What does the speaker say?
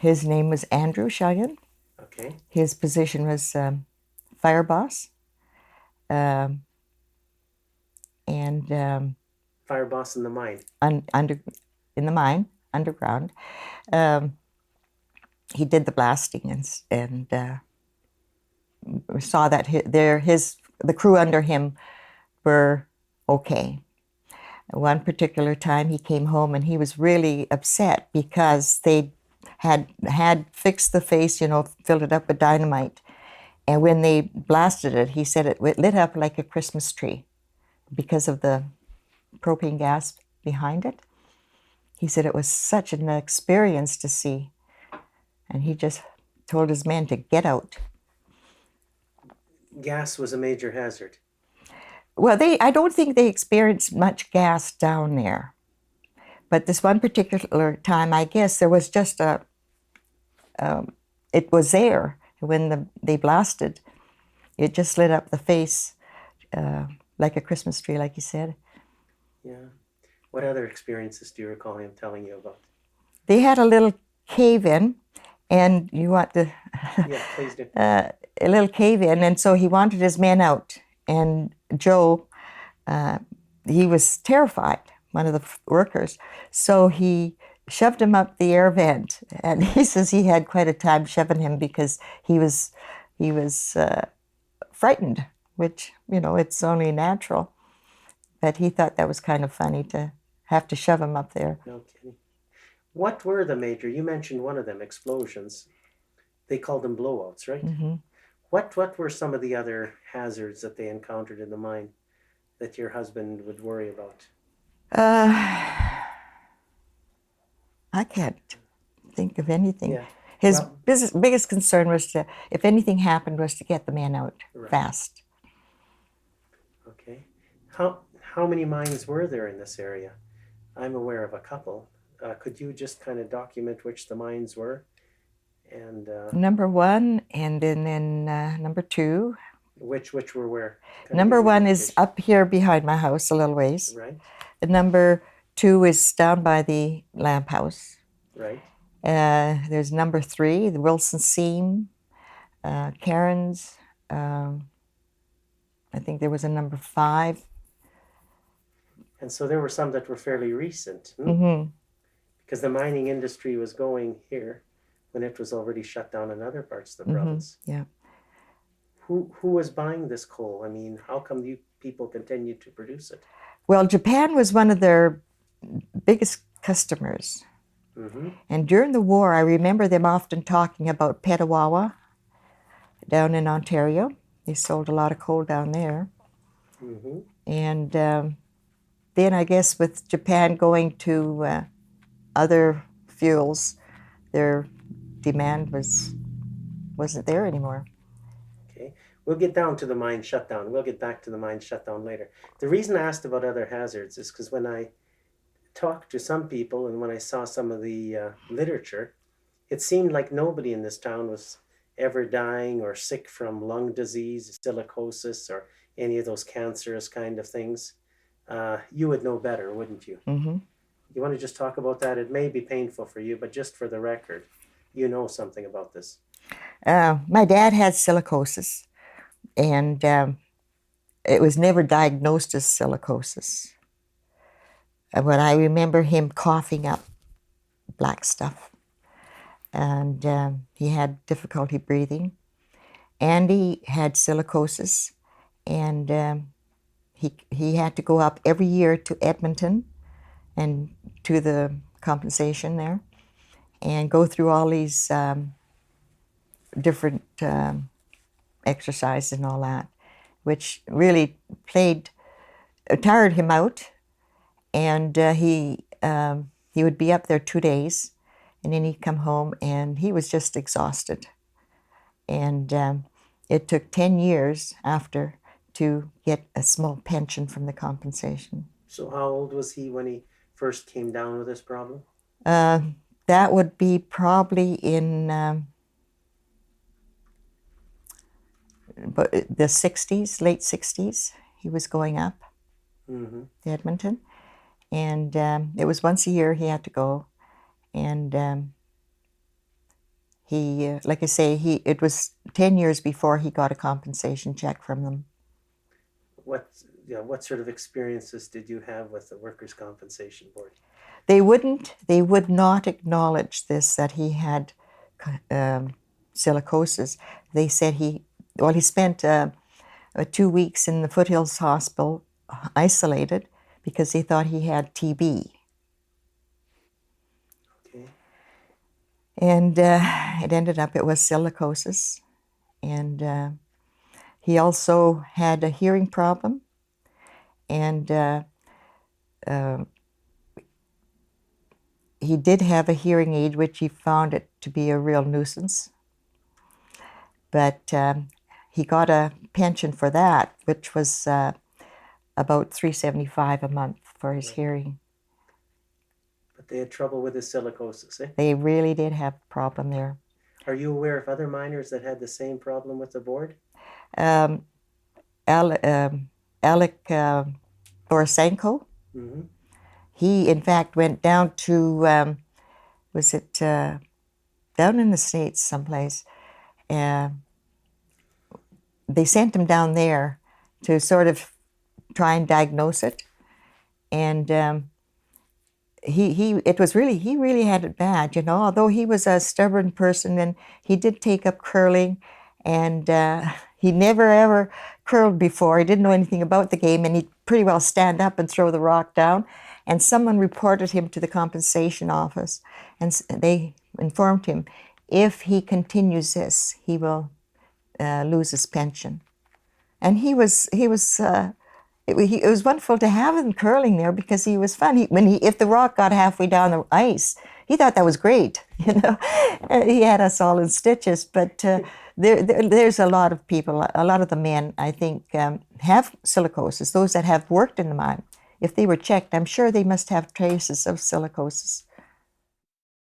His name was Andrew Shellian. Okay. His position was fire boss. And Fire boss in the mine. In the mine, underground. He did the blasting and saw that the crew under him were okay. One particular time he came home and he was really upset because they had fixed the face, filled it up with dynamite. And when they blasted it, he said it lit up like a Christmas tree because of the propane gas behind it. He said it was such an experience to see. And he just told his men to get out. Gas was a major hazard. Well, I don't think they experienced much gas down there. But this one particular time, I guess there was just it was there when they blasted. It just lit up the face like a Christmas tree, like you said. Yeah. What other experiences do you recall him telling you about? They had a little cave-in, and you want to... Yeah, please do. A little cave-in, and so he wanted his men out. And Joe, he was terrified, one of the workers. So he shoved him up the air vent, and he says he had quite a time shoving him because he was frightened, which, it's only natural. But he thought that was kind of funny to have to shove him up there. No kidding. What were the major, you mentioned one of them, explosions. They called them blowouts, right? Mm-hmm. What were some of the other hazards that they encountered in the mine that your husband would worry about? I can't think of anything. Yeah. His biggest concern was if anything happened, was to get the man out fast. Okay. How many mines were there in this area? I'm aware of a couple. Could you just kind of document which the mines were? And number one, and then number two. Which were where? Number one is up here behind my house a little ways. Right. And number two is down by the lamp house. Right. There's number three, the Wilson Seam, Karen's. I think there was a number 5. And so there were some that were fairly recent. Mm-hmm. Because the mining industry was going here when it was already shut down in other parts of the province. Yeah. Who was buying this coal? I mean, how come you people continued to produce it? Well, Japan was one of their biggest customers. Mm-hmm. And during the war, I remember them often talking about Petawawa down in Ontario. They sold a lot of coal down there. Mm-hmm. And then I guess with Japan going to other fuels, their demand wasn't there anymore. Okay. We'll get down to the mine shutdown. We'll get back to the mine shutdown later. The reason I asked about other hazards is because when I talked to some people and when I saw some of the literature, it seemed like nobody in this town was ever dying or sick from lung disease, silicosis, or any of those cancerous kind of things. You would know better, wouldn't you? Mm-hmm. You want to just talk about that? It may be painful for you, but just for the record, you know something about this. My dad had silicosis, and it was never diagnosed as silicosis. But I remember him coughing up black stuff, and he had difficulty breathing. Andy had silicosis, and he had to go up every year to Edmonton and to the compensation there and go through all these different exercises and all that, which really tired him out. And he would be up there 2 days, and then he'd come home, and he was just exhausted. And it took 10 years after to get a small pension from the compensation. So how old was he when he first came down with this problem? That would be probably in the 60s, late 60s. He was going up to Edmonton. And it was once a year he had to go. And he, like I say, it was 10 years before he got a compensation check from them. What sort of experiences did you have with the Workers' Compensation Board? They would not acknowledge this, that he had silicosis. They said he spent 2 weeks in the Foothills Hospital isolated because they thought he had TB. Okay. And it ended up it was silicosis. And he also had a hearing problem. And he did have a hearing aid, which he found it to be a real nuisance. But he got a pension for that, which was about $375 a month for his hearing. But they had trouble with his silicosis, eh? They really did have a problem there. Are you aware of other miners that had the same problem with the board? Alec Borisenko, Mm-hmm. he in fact went down to, was it down in the States someplace? They sent him down there to sort of try and diagnose it. And he really had it bad, you know, although he was a stubborn person, and he did take up curling, and he never ever curled before. He didn't know anything about the game, and he'd pretty well stand up and throw the rock down. And someone reported him to the compensation office, and they informed him, if he continues this, he will lose his pension. And it was wonderful to have him curling there, because he was fun. If the rock got halfway down the ice, he thought that was great. You know, he had us all in stitches. But there's a lot of people, a lot of the men, I think, have silicosis. Those that have worked in the mine, if they were checked, I'm sure they must have traces of silicosis.